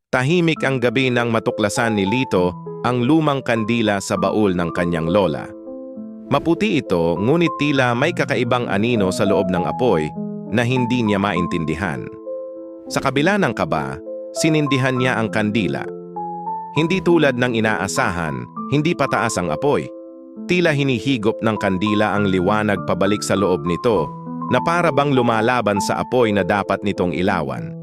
Tahimik ang gabi nang matuklasan ni Lito ang lumang kandila sa baul ng kanyang lola. Maputi ito, ngunit tila may kakaibang anino sa loob ng apoy na hindi niya maintindihan. Sa kabila ng kaba, sinindihan niya ang kandila. Hindi tulad ng inaasahan, hindi pataas ang apoy. Tila hinihigop ng kandila ang liwanag pabalik sa loob nito na para bang lumalaban sa apoy na dapat nitong ilawan.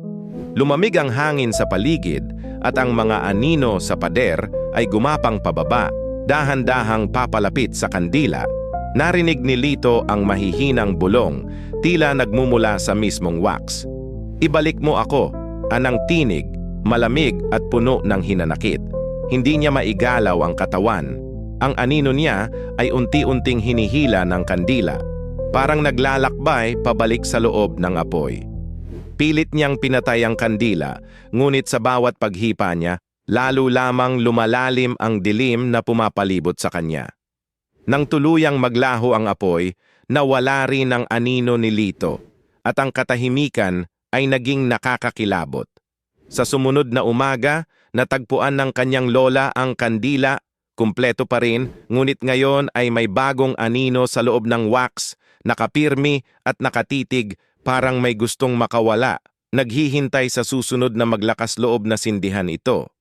Lumamig ang hangin sa paligid at ang mga anino sa pader ay gumapang pababa, dahan-dahang papalapit sa kandila. Narinig ni Lito ang mahihinang bulong, tila nagmumula sa mismong wax. "Ibalik mo ako," anang tinig, malamig at puno ng hinanakit. Hindi niya maigalaw ang katawan. Ang anino niya ay unti-unting hinihila ng kandila, parang naglalakbay pabalik sa loob ng apoy. Pilit niyang pinatay ang kandila, ngunit sa bawat paghipa niya, lalo lamang lumalalim ang dilim na pumapalibot sa kanya. Nang tuluyang maglaho ang apoy, nawala rin ang anino ni Lito, at ang katahimikan ay naging nakakakilabot. Sa sumunod na umaga, natagpuan ng kanyang lola ang kandila, kumpleto pa rin, ngunit ngayon ay may bagong anino sa loob ng wax, nakapirmi at nakatitig, parang may gustong makawala, naghihintay sa susunod na maglakas loob na sindihan ito.